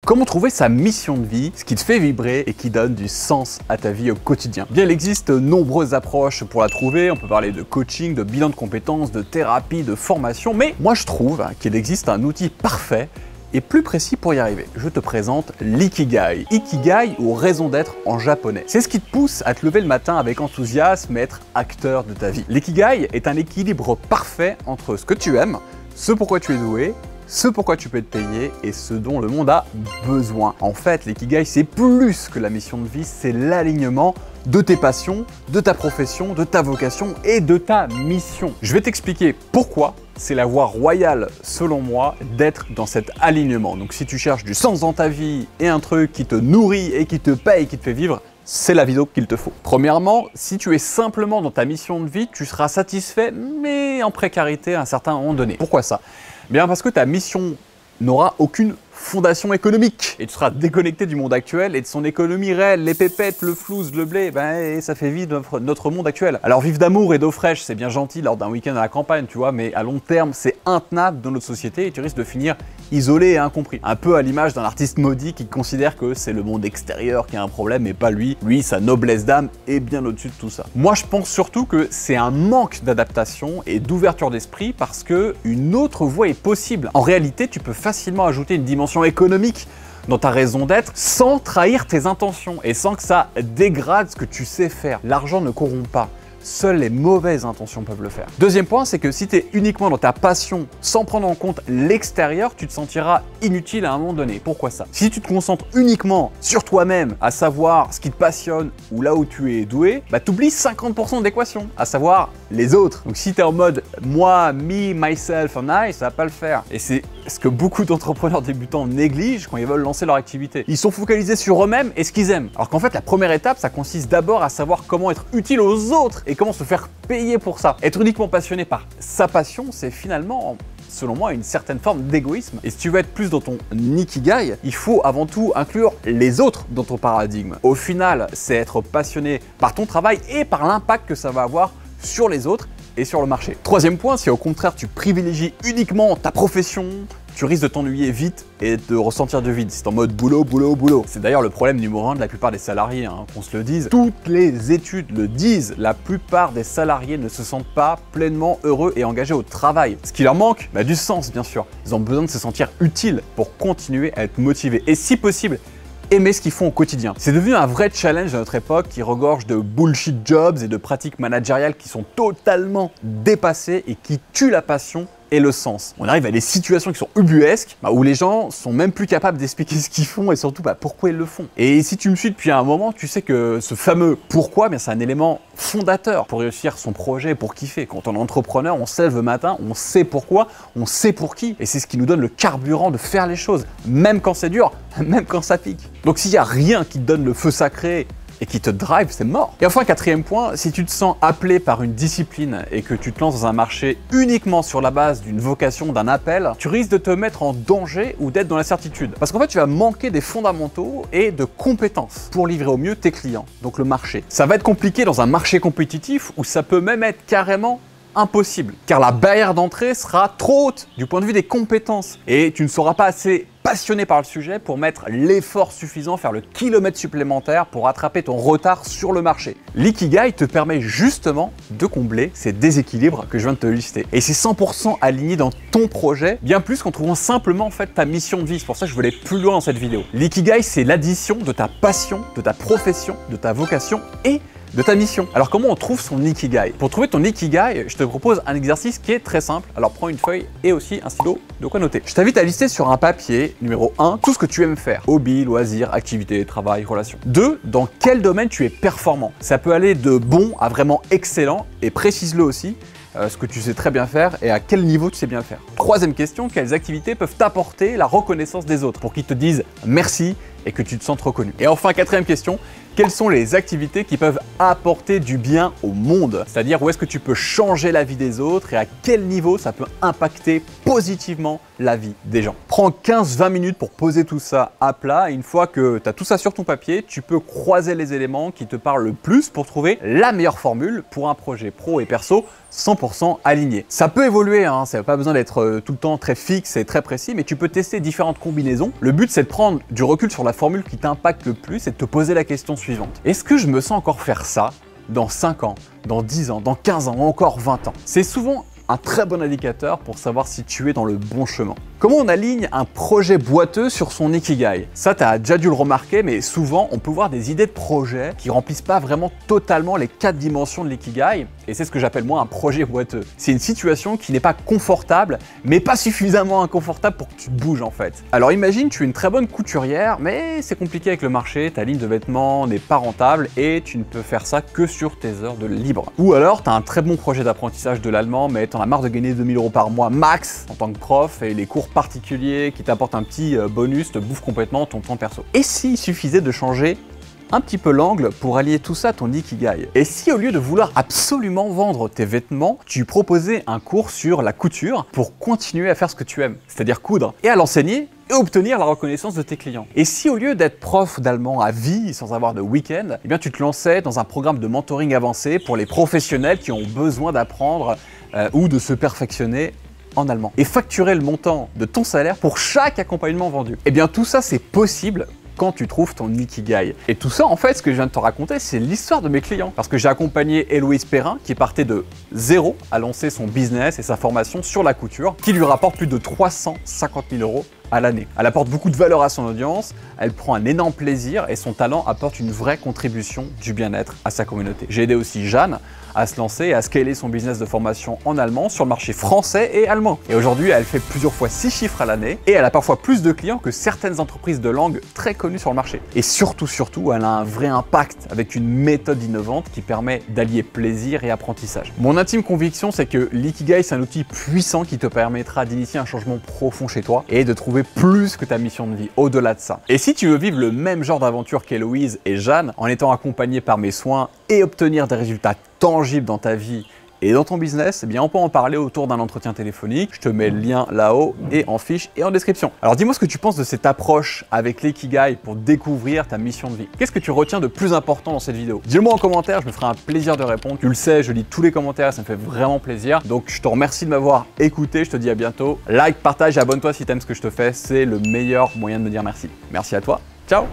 Comment trouver sa mission de vie, ce qui te fait vibrer et qui donne du sens à ta vie au quotidien? Bien, il existe nombreuses approches pour la trouver. On peut parler de coaching, de bilan de compétences, de thérapie, de formation, mais moi je trouve qu'il existe un outil parfait et plus précis pour y arriver. Je te présente l'ikigai. Ikigai ou raison d'être en japonais. C'est ce qui te pousse à te lever le matin avec enthousiasme et être acteur de ta vie. L'ikigai est un équilibre parfait entre ce que tu aimes, ce pourquoi tu es doué, ce pourquoi tu peux être payé et ce dont le monde a besoin. En fait, l'ikigai, c'est plus que la mission de vie, c'est l'alignement de tes passions, de ta profession, de ta vocation et de ta mission. Je vais t'expliquer pourquoi c'est la voie royale, selon moi, d'être dans cet alignement. Donc si tu cherches du sens dans ta vie et un truc qui te nourrit et qui te paye, qui te fait vivre, c'est la vidéo qu'il te faut. Premièrement, si tu es simplement dans ta mission de vie, tu seras satisfait, mais en précarité à un certain moment donné. Pourquoi ça? Bien parce que ta mission n'aura aucune fondation économique et tu seras déconnecté du monde actuel et de son économie réelle, les pépettes, le flouze, le blé, ben ça fait vivre notre monde actuel. Alors vivre d'amour et d'eau fraîche, c'est bien gentil lors d'un week-end à la campagne, tu vois, mais à long terme, c'est intenable dans notre société et tu risques de finir isolé et incompris. Un peu à l'image d'un artiste maudit qui considère que c'est le monde extérieur qui a un problème et pas lui. Lui, sa noblesse d'âme est bien au-dessus de tout ça. Moi, je pense surtout que c'est un manque d'adaptation et d'ouverture d'esprit parce que une autre voie est possible. En réalité, tu peux facilement ajouter une dimension économique dans ta raison d'être sans trahir tes intentions et sans que ça dégrade ce que tu sais faire. L'argent ne corrompt pas. Seules les mauvaises intentions peuvent le faire. Deuxième point, c'est que si tu es uniquement dans ta passion sans prendre en compte l'extérieur, tu te sentiras inutile à un moment donné. Pourquoi ça? Si tu te concentres uniquement sur toi-même, à savoir ce qui te passionne ou là où tu es doué, bah tu oublies 50% de l'équation, à savoir les autres. Donc si tu es en mode moi, me, myself and I, ça va pas le faire. Et c'est ce que beaucoup d'entrepreneurs débutants négligent quand ils veulent lancer leur activité. Ils sont focalisés sur eux-mêmes et ce qu'ils aiment. Alors qu'en fait, la première étape, ça consiste d'abord à savoir comment être utile aux autres et comment se faire payer pour ça. Être uniquement passionné par sa passion, c'est finalement, selon moi, une certaine forme d'égoïsme. Et si tu veux être plus dans ton ikigai, il faut avant tout inclure les autres dans ton paradigme. Au final, c'est être passionné par ton travail et par l'impact que ça va avoir sur les autres et sur le marché. Troisième point, si au contraire tu privilégies uniquement ta profession, tu risques de t'ennuyer vite et de ressentir du vide. C'est en mode boulot, boulot, boulot. C'est d'ailleurs le problème numéro 1 de la plupart des salariés, qu'on se le dise. Toutes les études le disent, la plupart des salariés ne se sentent pas pleinement heureux et engagés au travail. Ce qui leur manque, du sens bien sûr. Ils ont besoin de se sentir utiles pour continuer à être motivés. Et si possible, aimer ce qu'ils font au quotidien. C'est devenu un vrai challenge de notre époque qui regorge de bullshit jobs et de pratiques managériales qui sont totalement dépassées et qui tuent la passion et le sens. On arrive à des situations qui sont ubuesques, où les gens sont même plus capables d'expliquer ce qu'ils font et surtout pourquoi ils le font. Et si tu me suis depuis un moment, tu sais que ce fameux pourquoi, c'est un élément fondateur pour réussir son projet, pour kiffer. Quand on est entrepreneur, on se lève le matin, on sait pourquoi, on sait pour qui. Et c'est ce qui nous donne le carburant de faire les choses, même quand c'est dur, même quand ça pique. Donc s'il n'y a rien qui te donne le feu sacré et qui te drive, c'est mort. Et enfin, quatrième point, si tu te sens appelé par une discipline et que tu te lances dans un marché uniquement sur la base d'une vocation, d'un appel, tu risques de te mettre en danger ou d'être dans l'incertitude. Parce qu'en fait, tu vas manquer des fondamentaux et de compétences pour livrer au mieux tes clients, donc le marché. Ça va être compliqué dans un marché compétitif où ça peut même être carrément impossible, car la barrière d'entrée sera trop haute du point de vue des compétences et tu ne seras pas assez passionné par le sujet pour mettre l'effort suffisant, faire le kilomètre supplémentaire pour rattraper ton retard sur le marché. L'ikigai te permet justement de combler ces déséquilibres que je viens de te lister. Et c'est 100% aligné dans ton projet, bien plus qu'en trouvant simplement ta mission de vie. C'est pour ça que je voulais aller plus loin dans cette vidéo. L'ikigai, c'est l'addition de ta passion, de ta profession, de ta vocation et de ta mission. Alors comment on trouve son ikigai? Pour trouver ton ikigai, je te propose un exercice qui est très simple. Alors prends une feuille et aussi un stylo de quoi noter. Je t'invite à lister sur un papier, numéro 1, tout ce que tu aimes faire. Hobby, loisirs, activités, travail, relations. 2, dans quel domaine tu es performant. Ça peut aller de bon à vraiment excellent et précise-le aussi. Ce que tu sais très bien faire et à quel niveau tu sais bien le faire. Troisième question, quelles activités peuvent t'apporter la reconnaissance des autres pour qu'ils te disent merci et que tu te sentes reconnu. Et enfin, quatrième question, quelles sont les activités qui peuvent apporter du bien au monde? C'est-à-dire où est-ce que tu peux changer la vie des autres et à quel niveau ça peut impacter positivement la vie des gens. Prends 15-20 minutes pour poser tout ça à plat et une fois que tu as tout ça sur ton papier, tu peux croiser les éléments qui te parlent le plus pour trouver la meilleure formule pour un projet pro et perso 100% aligné. Ça peut évoluer, hein, ça n'a pas besoin d'être tout le temps très fixe et très précis, mais tu peux tester différentes combinaisons. Le but, c'est de prendre du recul sur la formule qui t'impacte le plus et de te poser la question suivante. Est-ce que je me sens encore faire ça dans 5 ans, dans 10 ans, dans 15 ans ou encore 20 ans? C'est souvent un très bon indicateur pour savoir si tu es dans le bon chemin. Comment on aligne un projet boiteux sur son Ikigai? Ça, tu as déjà dû le remarquer, mais souvent, on peut voir des idées de projet qui remplissent pas vraiment totalement les 4 dimensions de l'Ikigai, et c'est ce que j'appelle moi un projet boiteux. C'est une situation qui n'est pas confortable, mais pas suffisamment inconfortable pour que tu bouges en fait. Alors imagine, tu es une très bonne couturière, mais c'est compliqué avec le marché, ta ligne de vêtements n'est pas rentable, et tu ne peux faire ça que sur tes heures de libre. Ou alors, tu as un très bon projet d'apprentissage de l'allemand, mais t'en as marre de gagner 2000 € par mois max en tant que prof, et les cours particuliers qui t'apportent un petit bonus te bouffent complètement ton temps perso. Et s'il suffisait de changer un petit peu l'angle pour allier tout ça à ton Ikigai? Et si au lieu de vouloir absolument vendre tes vêtements, tu proposais un cours sur la couture pour continuer à faire ce que tu aimes, c'est-à-dire coudre, et à l'enseigner et obtenir la reconnaissance de tes clients? Et si au lieu d'être prof d'allemand à vie sans avoir de week-end, eh bien tu te lançais dans un programme de mentoring avancé pour les professionnels qui ont besoin d'apprendre ou de se perfectionner en allemand et facturer le montant de ton salaire pour chaque accompagnement vendu? Eh bien tout ça c'est possible quand tu trouves ton Ikigai. Et tout ça, en fait, ce que je viens de te raconter, c'est l'histoire de mes clients. Parce que j'ai accompagné Héloïse Perrin, qui partait de zéro à lancer son business et sa formation sur la couture, qui lui rapporte plus de 350 000 € à l'année. Elle apporte beaucoup de valeur à son audience, elle prend un énorme plaisir et son talent apporte une vraie contribution du bien-être à sa communauté. J'ai aidé aussi Jeanne à se lancer et à scaler son business de formation en allemand sur le marché français et allemand. Et aujourd'hui, elle fait plusieurs fois 6 chiffres à l'année et elle a parfois plus de clients que certaines entreprises de langue très connues sur le marché. Et surtout, elle a un vrai impact avec une méthode innovante qui permet d'allier plaisir et apprentissage. Mon intime conviction, c'est que l'Ikigai, c'est un outil puissant qui te permettra d'initier un changement profond chez toi et de trouver plus que ta mission de vie au-delà de ça. Et si tu veux vivre le même genre d'aventure qu'Héloïse et Jeanne, en étant accompagné par mes soins et obtenir des résultats tangibles dans ta vie et dans ton business, eh bien on peut en parler autour d'un entretien téléphonique. Je te mets le lien là-haut et en fiche et en description. Alors dis-moi ce que tu penses de cette approche avec l'Ikigai pour découvrir ta mission de vie. Qu'est-ce que tu retiens de plus important dans cette vidéo? Dis-le-moi en commentaire, je me ferai un plaisir de répondre. Tu le sais, je lis tous les commentaires, ça me fait vraiment plaisir. Donc je te remercie de m'avoir écouté, je te dis à bientôt. Like, partage et abonne-toi si t'aimes ce que je te fais, c'est le meilleur moyen de me dire merci. Merci à toi, ciao!